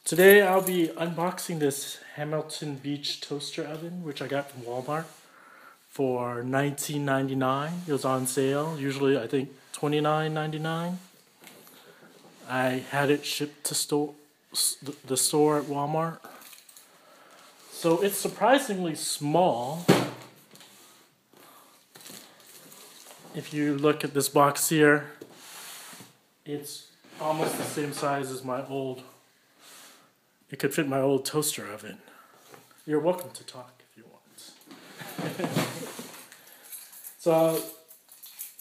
Today I'll be unboxing this Hamilton Beach toaster oven, which I got from Walmart for $19.99. It was on sale, usually I think $29.99. I had it shipped to the store at Walmart. So it's surprisingly small. If you look at this box here, it's almost the same size as my old. It could fit my old toaster oven. You're welcome to talk if you want. So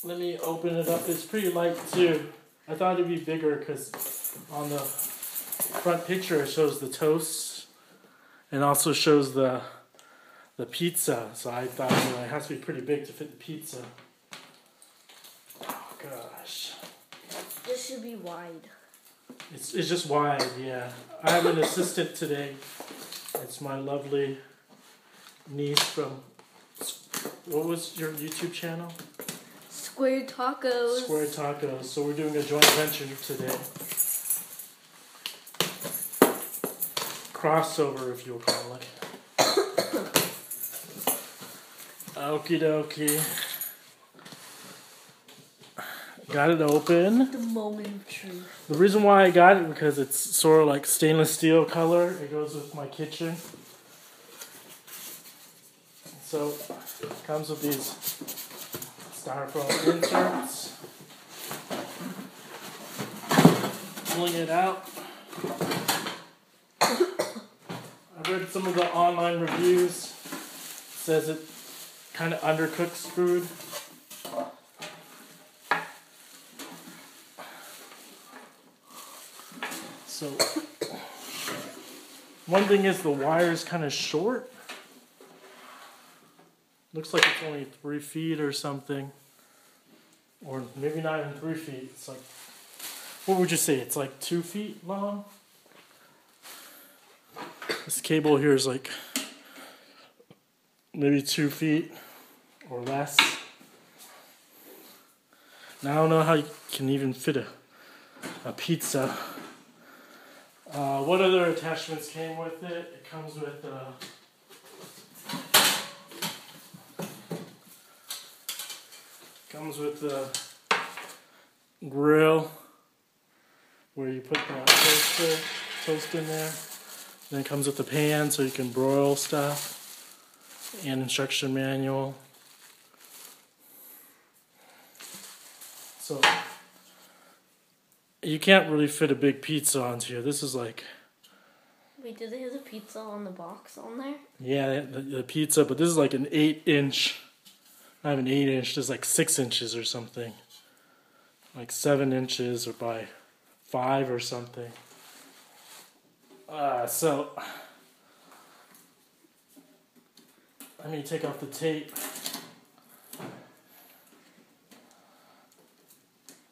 let me open it up. It's pretty light too. I thought it'd be bigger because on the front picture it shows the toast and also shows the pizza. So I thought it has to be pretty big to fit the pizza. Oh gosh. This should be wide. It's just wide, yeah. I have an assistant today. It's my lovely niece from, what was your YouTube channel? Square Tacos. Square Tacos. So we're doing a joint venture today. Crossover, if you'll call it. Okie dokie. Got it open. The moment of truth. The reason why I got it because it's sort of like stainless steel color. It goes with my kitchen. So it comes with these styrofoam inserts. Pulling it out. I've read some of the online reviews. It says it kind of undercooks food. So, one thing is the wire is kind of short. Looks like it's only 3 feet or something. Or maybe not even 3 feet. It's like, what would you say? It's like 2 feet long? This cable here is like maybe 2 feet or less. Now I don't know how you can even fit a pizza. What other attachments came with it? It comes with the grill where you put the toast in there. Then it comes with the pan so you can broil stuff, and instruction manual. So you can't really fit a big pizza onto here. This is like... Wait, do they have the pizza on the box on there? Yeah, the pizza, but this is like an 8-inch. Not even 8-inch, this is like 6 inches or something. Like 7 inches or by 5 or something. So let me take off the tape.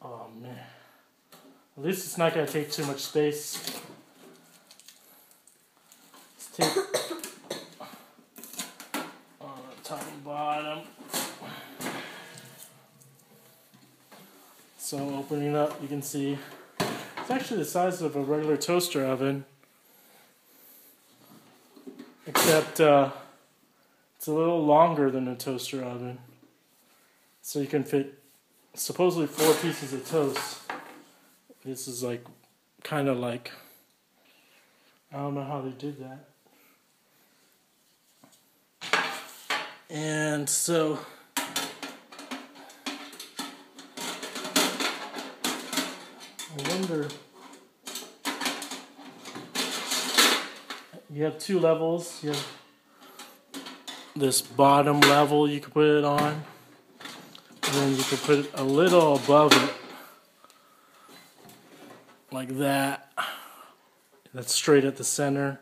Oh man. At least it's not going to take too much space. Let's tape on the top and bottom. So opening up, you can see it's actually the size of a regular toaster oven. Except it's a little longer than a toaster oven. So you can fit supposedly 4 pieces of toast. This is like, kind of like, I don't know how they did that. And so, I wonder, you have 2 levels. You have this bottom level you can put it on, and then you can put it a little above it. Like that. That's straight at the center.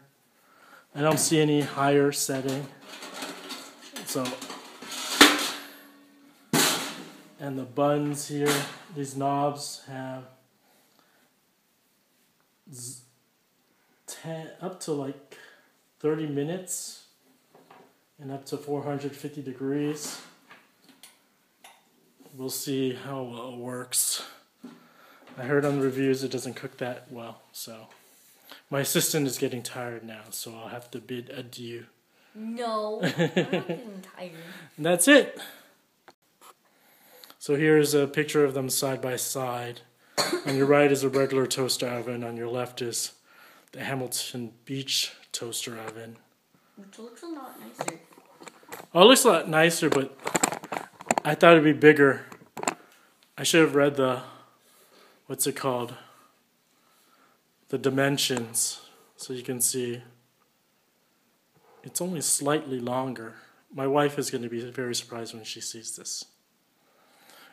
I don't see any higher setting. So, and the buttons here, these knobs have 10 up to like 30 minutes and up to 450 degrees. We'll see how well it works. I heard on the reviews it doesn't cook that well, so My assistant is getting tired now, so I'll have to bid adieu. No, I'm not getting tired. And that's it. So here's a picture of them side by side. On your right is a regular toaster oven. On your left is the Hamilton Beach toaster oven. Which looks a lot nicer. Oh, it looks a lot nicer, but I thought it'd be bigger. I should have read the, what's it called? The dimensions, so you can see it's only slightly longer. My wife is going to be very surprised when she sees this.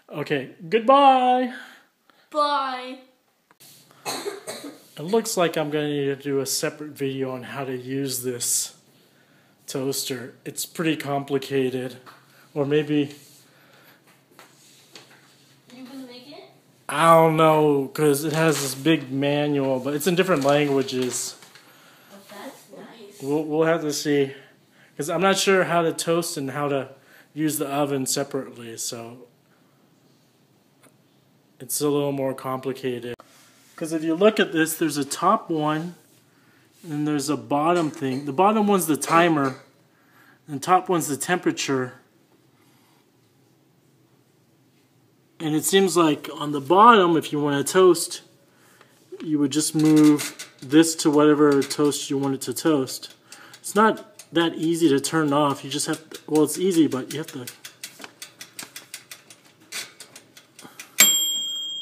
Okay, goodbye! Bye! It looks like I'm going to need to do a separate video on how to use this toaster. It's pretty complicated. Or maybe, You can make it? I don't know, because it has this big manual, but it's in different languages. Oh, that's nice. We'll have to see. Because I'm not sure how to toast and how to use the oven separately, so it's a little more complicated. Because if you look at this, there's a top one, and there's a bottom thing. The bottom one's the timer, and the top one's the temperature. And it seems like on the bottom, if you want to toast, you would just move this to whatever toast you want it to toast. It's not that easy to turn off. You just have to, well, it's easy, but you have to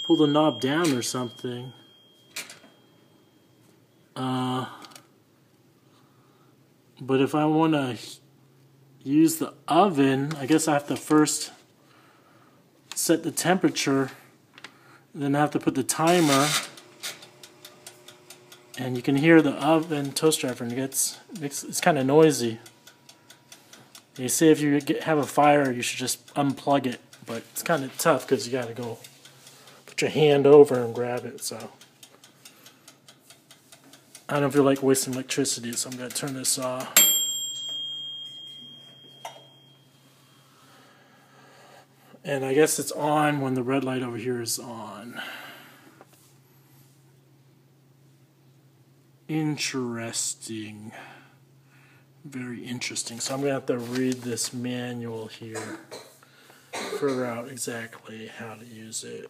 pull the knob down or something. But if I want to use the oven, I guess I have to first set the temperature, then I have to put the timer, and you can hear the oven, toaster oven, it's kind of noisy. They say if you have a fire, you should just unplug it, but it's kind of tough because you got to go put your hand over and grab it, so I don't feel like wasting electricity, so I'm going to turn this off. And I guess it's on when the red light over here is on. Interesting. Very interesting. So I'm going to have to read this manual here, figure out exactly how to use it.